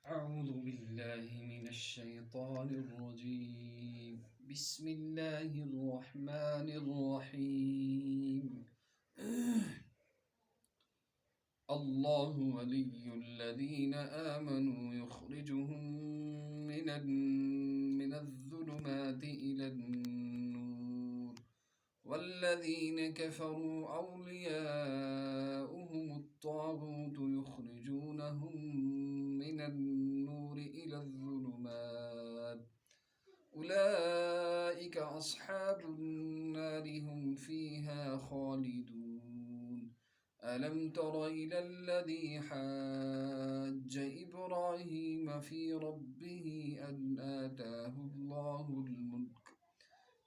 أعوذ بالله من الشيطان الرجيم بسم الله الرحمن الرحيم الله ولي الذين آمنوا يخرجهم من الظلمات إلى النور والذين كفروا أولياؤهم الطاغوت يخرجونهم من النور إلى الظلمات أولئك أصحاب النار هم فيها خالدون ألم تر إلى الذي حاج إبراهيم في ربه أن آتاه الله الملك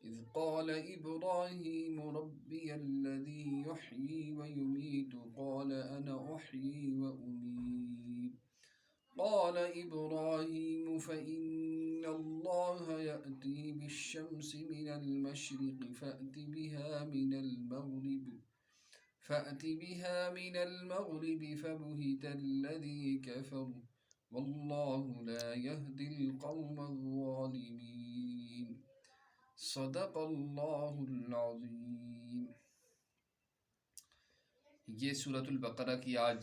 إذ قال إبراهيم ربي الذي يحيي ويميت قال أنا أحيي وأميت قال إبراهيم فإن الله يأتي بالشمس من المشرق فأت بها من المغرب فبهت الذي كفر والله لا يهدي القوم الظالمين صدق اللہ العظیم۔ یہ سورۃ البقرہ کی آج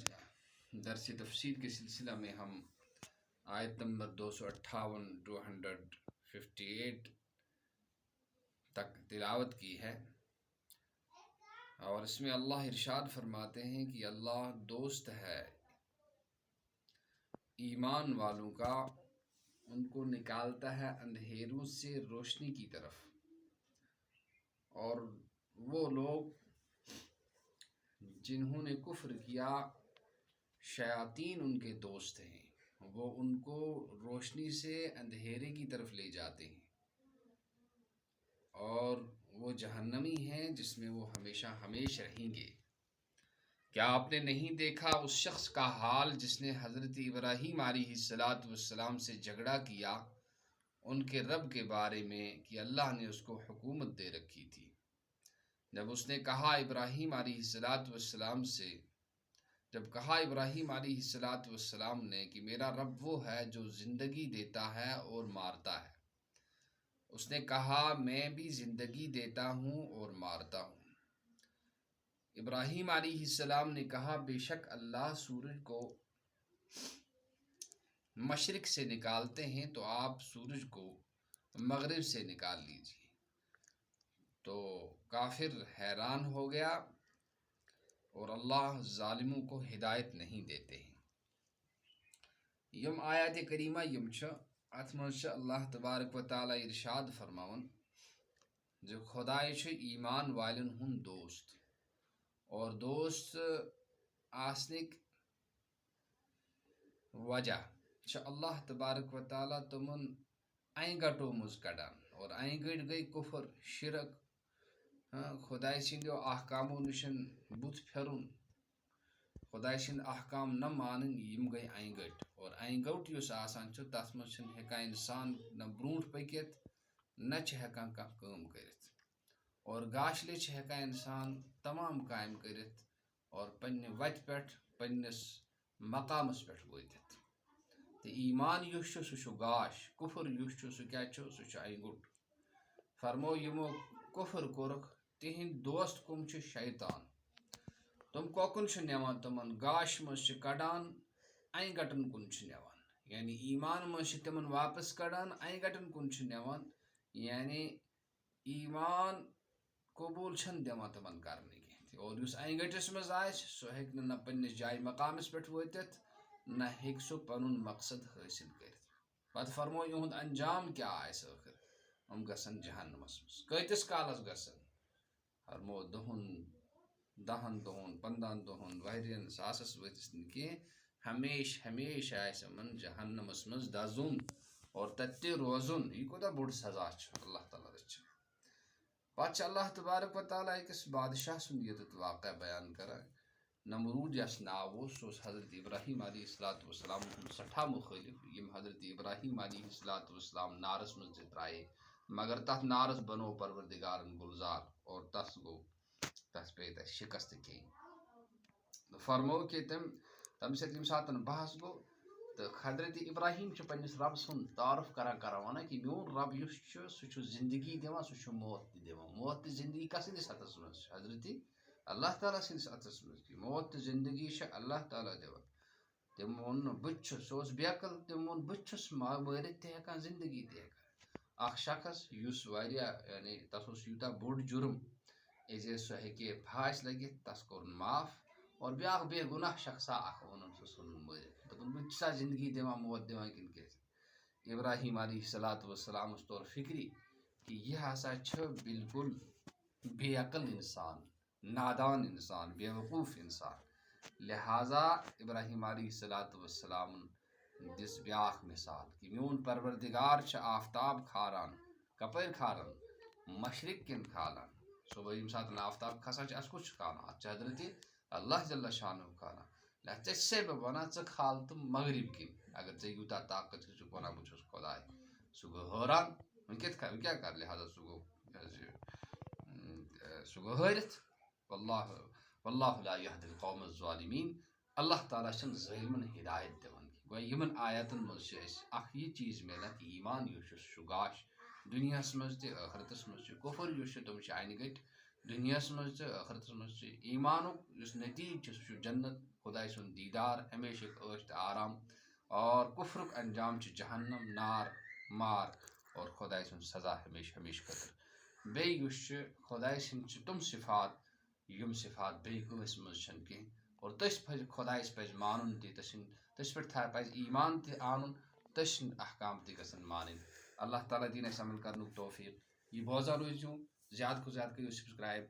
درس تفسیر کے سلسلہ میں ہم آیت نمبر 258 تک تلاوت کی ہے، اور اس میں اللہ ارشاد فرماتے ہیں کہ اللہ دوست ہے ایمان والوں کا، ان کو نکالتا ہے اندھیروں سے روشنی کی طرف، اور وہ لوگ جنہوں نے کفر کیا شیاطین ان کے دوست ہیں، وہ ان کو روشنی سے اندھیرے کی طرف لے جاتے ہیں، اور وہ جہنمی ہیں جس میں وہ ہمیشہ ہمیشہ رہیں گے۔ کیا آپ نے نہیں دیکھا اس شخص کا حال جس نے حضرت ابراہیم علیہ السلام سے جھگڑا کیا ان کے رب کے بارے میں کہ اللہ نے اس کو حکومت دے رکھی تھی؟ جب کہا ابراہیم علیہ السلام نے کہ میرا رب وہ ہے جو زندگی دیتا ہے اور مارتا ہے، اس نے کہا میں بھی زندگی دیتا ہوں اور مارتا ہوں۔ ابراہیم علیہ السلام نے کہا بے شک اللہ سورج کو مشرق سے نکالتے ہیں تو آپ سورج کو مغرب سے نکال لیجیے۔ تو کافر حیران ہو گیا، اور اللہ ظالموں کو ہدایت نہیں دیتے ہیں۔ یم آیات کریمہ یم چھ ات مز اللہ تبارک و تعالی ارشاد فرماون جو خدائے چھ ایمان والن ہند دوست، اور دوست آسنک وجہ چھ اللہ تبارک و تعالی تمن این گٹو مز کڑان، اور این گٹ گئی کفر، شرک، خدائے سندیو احکامو نشن بت پھرن، خدائے سند احکام نہ مانن، یم گئی این گٹ۔ اور این گٹ یس آسان چھ تس مز چھن ہیکان انسان نہ برونٹ پکت نہ چھ ہیکان کانٛہہ کٲم کٔرِتھ، اور گاشلے چھ ہیکان انسان تمام کامہِ کٔرِتھ اور پننہِ وتہِ پٮ۪ٹھ پننس مقامس پٮ۪ٹھ وٲتِتھ۔ تہٕ ایمان یُس چھُ سُہ چھُ گاش، کفر یُس چھُ سُہ کیٛاہ چھُ؟ سُہ چھُ این گوٚٹ۔ فرمو یمو کفر کوٚرُکھ تِہنٛدۍ دوست کم چھِ؟ شیطان۔ تم کوکن چھِ نِوان تمن گاش منٛز چھِ کڑان، این گٹن کُن چھِ نِوان، یعنی ایمان منٛز چھِ تمن واپس کڑان، این گٹن کُن چھِ نِوان، یعنی ایمان قبول چھن دِوان تمن کرنہٕ کینٛہہ۔ اور یُس این گٹس منٛز آسہِ سُہ ہیٚکہِ نہٕ پننس جایہِ مقامس پٮ۪ٹھ وٲتِتھ، نہ ہیٚکہِ سُہ پنُن مقصد حٲصِل کٔرِتھ۔ پتہٕ فرمو یِہُنٛد انجام کیٛاہ آسہِ ٲخر؟ یِم گژھن جہنمس منٛز۔ کۭتِس کالس گژھن؟ فرمو دۄہن، 10 دۄہن، 15 دۄہن، ؤرین، ساسس ؤتِس نہٕ کینٛہہ، ہمیشہ ہمیشہ آسہِ یِمن جہنمس منٛز دزُن اور تتہِ تہِ روزُن۔ یہِ کوٗتاہ بوٚڑ سزا چھُ اللہ تعالیٰ رٔچھِنۍ۔ پتہٕ چھُ اللہ تبارک و تعالیٰ أکِس بادشاہ سُنٛد ییٚتٮ۪تھ واقعہ بیان کران، نمروٗد یس ناو اوس، سُہ اوس حضرت ابراہیم علیہ السلام ہُنٛد سٹھاہ مخٲلف، یم حضرت ابراہیم علیہ السلام نارس منٛز تہِ ترٛایے، مگر تتھ نارس بنوو پروردگارن گُلزار، اور تس پیٚیہِ تتہِ شکست کھیٚنۍ۔ فرمو کہ تمہِ ساتہٕ بحث گوٚو تو حضرت ابراہیم پنس رب سن تعارف کران ونان کہ میون رب اس سہ زندگی دان سہ موت تہ دان موت تہ زندگی کسندس ہتس مز حضرت اللہ تعالیٰ سندس ہتس مز موت تہ زندگی اللہ تعالیٰ دان تم وون بچس سہ بیقل تم وون بچس مارت تہ ہیکان زندگی تہ ہیکان اخ شخص اس یعنی تس یوتہ بوڑ جرم از سہ ہیکہ پھانس لگت تس کور معاف اور بیاکھ بے گناہ شخصا اخ وونن سہ ژھنن مٲرِتھ دوٚپُن بہٕ تہِ چھُسا زندگی دِوان موت دِوان کِنہٕ کیٛازِ ابراہیم علیہ الصلوۃ والسلام طور فکری کہ یہ ہسا چھ بالکل بے عقل انسان نادان انسان بے وقوف انسان لہذا ابراہیم علیہ الصلوۃ والسلام دس بیاکھ مثال کہ میون پروردگار چھ آفتاب کھاران کپٲرۍ کھاران مشرق کن کھالان صبح ییٚمہِ ساتہٕ آفتاب کھسان چھُ اَسہِ کُس چھُ کھالان اَتھ چھُ حضرت اللہ جل شانہ کھالان ژےٚ چھسے بہٕ وَنان ژٕ کھال تہٕ مغرب کِنۍ اگر ژےٚ یوٗتاہ طاقت چھُ وَنان بہٕ چھُس خۄداے سُہ گوٚو حٲران وۄنۍ کیٛاہ کَرٕ لہٰذا سُہ گوٚو حٲرِتھ واللہ لا یہدی القوم الظالمین اللہ تعالیٰ چھنہٕ ظٲلمن ہدایت دِوان گویا یِمن آیاتن منٛز چھِ أسۍ اکھ یہِ چیٖز مِلان کہِ ایمان یُس چھُ سُہ گاش دُنیاہس منٛز تہِ ٲخرتس منٛز چھُ کُفر یُس چھُ تِم چھِ اَنہِ گٔٹۍ دُنیاہس منٛز تہِ ٲخرتس منٛز چھُ ایمانُک یُس نتیٖجہٕ چھُ سُہ چھُ جنت خۄداے سُنٛد دیٖدار ہمیشُک عٲش تہٕ آرام اور کُفرُک انجام چھُ جہنم نار مار اور خۄداے سُنٛد سزا ہمیشہٕ ہمیشہٕ خٲطرٕ بیٚیہِ یُس چھُ خۄداے سٕنٛدۍ چھِ تِم صفات یِم صفات بیٚیہِ کٲنٛسہِ منٛز چھنہٕ کینٛہہ اور تٔسۍ پزِ خۄدایس پزِ مانُن تہِ تٔسۍ پٮ۪ٹھ پزِ ایمان تہِ انُن تٔسۍ سٕنٛدۍ احکام تہِ گژھن مانٕنۍ اللہ تعالیٰ دِیِن اَسہِ عمل کرنُک توفیٖق یہِ بوزان روٗزِو زیادٕ کھۄتہٕ زیادٕ کٔرِو سبسکرایب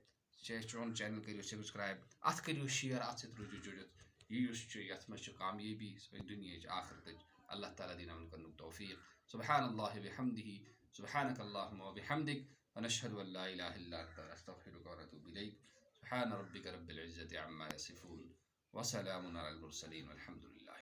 چون چینل کٔرِو سبسکرایب اتھ کٔرِو شیر اتھ سۭتۍ روٗزِو جُڑِتھ یہِ یُس چھُ یتھ منٛز چھِ کامیٲبی سٲنۍ دُنیاہٕچ آخرتٕچ اللہ تعالیٰ دِیِن عمل کرنُک توفیٖق سبحان اللہ وبحمدہ سبحانک اللہم وبحمدک ونشہد ان لا الہ الا انت نستغفرک ونتوب الیک سبحان ربک رب العزة عما یصفون وسلام علی المرسلین والحمد للہ